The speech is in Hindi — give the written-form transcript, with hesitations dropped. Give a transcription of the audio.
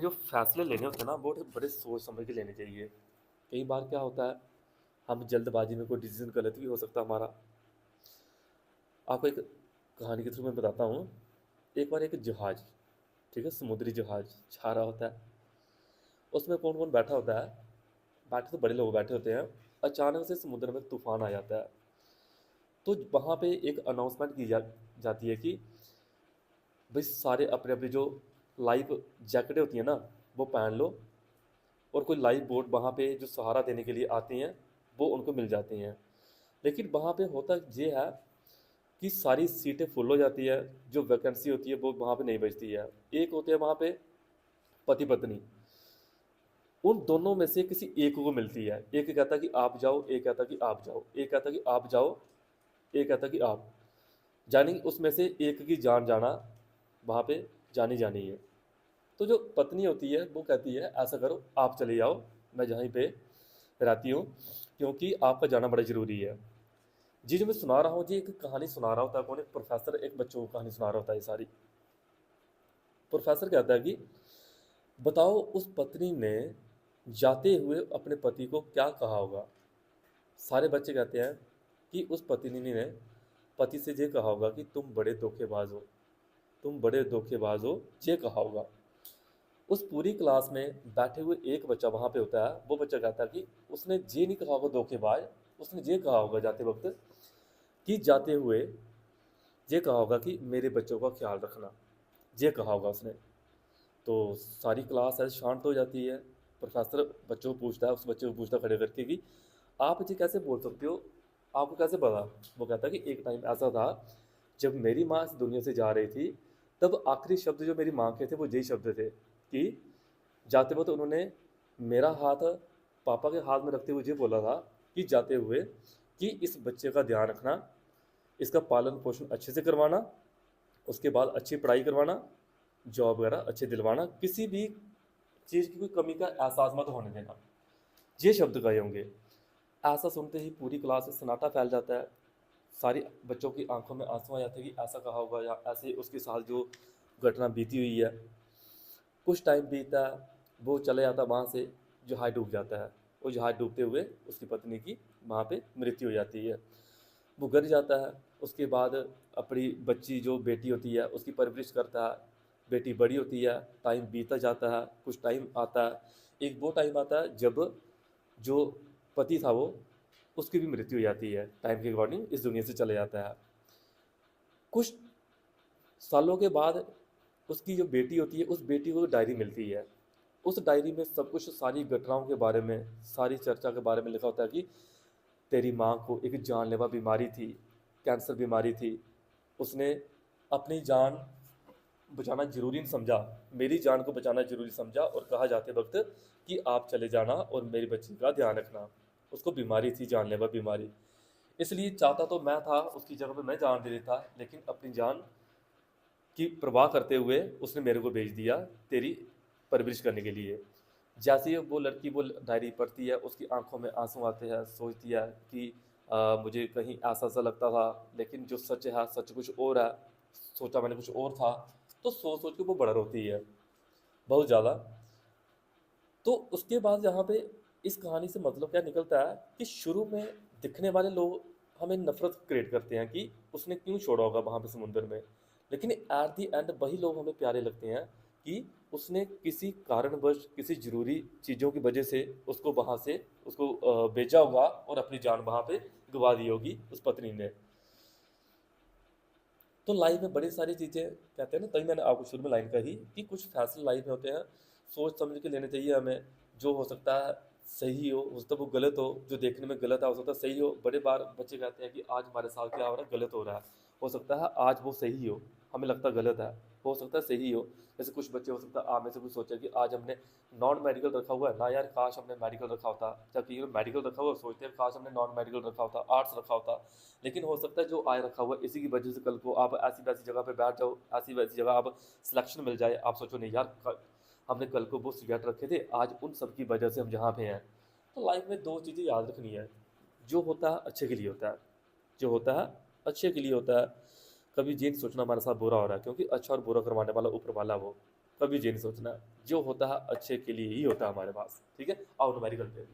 जो फैसले लेने होते हैं ना, वो बड़े सोच समझ के लेने चाहिए। कई बार क्या होता है, हम जल्दबाजी में कोई डिसीजन गलत भी हो सकता है हमारा। आपको एक कहानी के थ्रू मैं बताता हूँ। एक बार एक जहाज, ठीक है, समुद्री जहाज जा रहा होता है। उसमें कौन कौन बैठा होता है? बैठे तो बड़े लोग बैठे होते हैं। अचानक से समुद्र में तूफान आ जाता है। तो वहाँ पे एक अनाउंसमेंट की जाती है कि भाई सारे अपने अपने जो लाइफ जैकेटें होती हैं ना, वो पहन लो। और कोई लाइफ बोट वहाँ पे जो सहारा देने के लिए आती हैं, वो उनको मिल जाती हैं। लेकिन वहाँ पे होता ये है कि सारी सीटें फुल हो जाती है। जो वैकेंसी होती है वो वहाँ पे नहीं बचती है। एक होते हैं वहाँ पे पति पत्नी। उन दोनों में से किसी एक को मिलती है। एक कहता कि आप जाओ, एक कहता कि आप जाओ, एक कहता कि आप जाओ, एक कहता कि आप, यानी उसमें से एक की जान जाना वहाँ पे जानी जानी है। तो जो पत्नी होती है वो कहती है ऐसा करो, आप चले जाओ, मैं जहीं पे रहती हूँ, क्योंकि आपका जाना बड़ा ज़रूरी है। जी जो मैं सुना रहा हूँ जी, एक कहानी सुना रहा होता है। कौन? एक प्रोफेसर एक बच्चों को कहानी सुना रहा होता है ये सारी। प्रोफेसर कहता है कि बताओ उस पत्नी ने जाते हुए अपने पति को क्या कहा होगा। सारे बच्चे कहते हैं कि उस पत्नी ने पति से ये कहा होगा कि तुम बड़े धोखेबाज हो, तुम बड़े धोखेबाज हो, ये कहा होगा। उस पूरी क्लास में बैठे हुए एक बच्चा वहाँ पे होता है। वो बच्चा कहता है कि उसने ये नहीं कहा होगा धोखेबाज, उसने ये कहा होगा जाते वक्त कि जाते हुए ये कहा होगा कि मेरे बच्चों का ख्याल रखना, ये कहा होगा उसने। तो सारी क्लास ऐसे शांत हो जाती है। प्रोफेसर बच्चों को पूछता है, उस बच्चे को पूछता है खड़े करके कि आप ये कैसे बोल सकते हो, आपको कैसे पता? वो कहता है कि एक टाइम ऐसा था जब मेरी माँ इस दुनिया से जा रही थी, तब आखिरी शब्द जो मेरी माँ के थे वो यही शब्द थे कि जाते वक्त उन्होंने मेरा हाथ पापा के हाथ में रखते हुए ये बोला था कि जाते हुए कि इस बच्चे का ध्यान रखना, इसका पालन पोषण अच्छे से करवाना, उसके बाद अच्छी पढ़ाई करवाना, जॉब वगैरह अच्छे दिलवाना, किसी भी चीज़ की कोई कमी का एहसास मत होने देना। ये शब्द कहे होंगे। ऐसा सुनते ही पूरी क्लास में सन्नाटा फैल जाता है। सारी बच्चों की आंखों में आंसू आ जाते हैं कि ऐसा कहा होगा या ऐसे उसके साथ जो घटना बीती हुई है। कुछ टाइम बीता है, वो चले जाता वहाँ से, जहाज डूब जाता है। वो जहाज डूबते हुए उसकी पत्नी की वहाँ पे मृत्यु हो जाती है। वो गिर जाता है। उसके बाद अपनी बच्ची जो बेटी होती है उसकी परवरिश करता है। बेटी बड़ी होती है, टाइम बीता जाता है, कुछ टाइम आता है। एक वो टाइम आता है जब जो पति था वो, उसकी भी मृत्यु हो जाती है, टाइम के अकॉर्डिंग इस दुनिया से चले जाता है। कुछ सालों के बाद उसकी जो बेटी होती है, उस बेटी को डायरी मिलती है। उस डायरी में सब कुछ, सारी घटनाओं के बारे में, सारी चर्चा के बारे में लिखा होता है कि तेरी माँ को एक जानलेवा बीमारी थी, कैंसर बीमारी थी। उसने अपनी जान बचाना ज़रूरी नहीं समझा, मेरी जान को बचाना ज़रूरी समझा और कहा जाते वक्त कि आप चले जाना और मेरी बच्ची का ध्यान रखना। उसको बीमारी थी, जानलेवा बीमारी। इसलिए चाहता तो मैं था उसकी जगह पे मैं जान दे देता, लेकिन अपनी जान की परवाह करते हुए उसने मेरे को भेज दिया तेरी परवरिश करने के लिए। जैसे ही वो लड़की वो डायरी पढ़ती है, उसकी आंखों में आंसू आते हैं। सोचती है कि मुझे कहीं ऐसा सा लगता था, लेकिन जो सच है सच कुछ और है, सोचा मैंने कुछ और था। तो सोच सोच के वो बड़ा रोती है बहुत ज़्यादा। तो उसके बाद यहाँ पे इस कहानी से मतलब क्या निकलता है कि शुरू में दिखने वाले लोग हमें नफरत क्रिएट करते हैं कि उसने क्यों छोड़ा होगा वहाँ पे समुद्र में। लेकिन एट दी एंड वही लोग हमें प्यारे लगते हैं कि उसने किसी कारणवश, किसी ज़रूरी चीज़ों की वजह से उसको वहाँ से उसको भेजा होगा और अपनी जान वहाँ पे गंवा दी होगी उस पत्नी ने। तो लाइफ में बड़ी सारी चीज़ें कहते हैं ना, तभी मैंने आपको शुरू में लाइन कही कि कुछ फैसले लाइफ में होते हैं, सोच समझ के लेने चाहिए हमें। जो हो सकता है सही हो सकता है वो गलत हो, जो देखने में गलत है हो सकता है सही हो। बड़े बार बच्चे कहते हैं कि आज हमारे साथ क्या हो रहा है, गलत हो रहा है। हो सकता है आज वो सही हो, हमें लगता है गलत है, हो सकता है सही हो। जैसे कुछ बच्चे, हो सकता है आप में से कुछ सोचे कि आज हमने नॉन मेडिकल रखा हुआ है ना, यार काश हमने मेडिकल रखा होता। जबकि ये मेडिकल रखा हुआ है, सोचते हैं काश हमने नॉन मेडिकल रखा होता, आर्ट्स रखा होता। लेकिन हो सकता है जो आय रखा हुआ है इसी की वजह से कल को आप ऐसी वैसी जगह पे बैठ जाओ, ऐसी वैसी जगह आप सिलेक्शन मिल जाए, आप सोचो नहीं यार हमने कल को वो सब्जेक्ट रखे थे, आज उन सब की वजह से हम जहाँ पे हैं। तो लाइफ में दो चीज़ें याद रखनी है। जो होता है अच्छे के लिए होता है, जो होता है अच्छे के लिए होता है। कभी ये नहीं सोचना हमारे साथ बुरा हो रहा है, क्योंकि अच्छा और बुरा करवाने वाला ऊपर वाला वो। कभी ये नहीं सोचना, जो होता है अच्छे के लिए ही होता है हमारे पास। ठीक है, आओ हमारी करते हैं।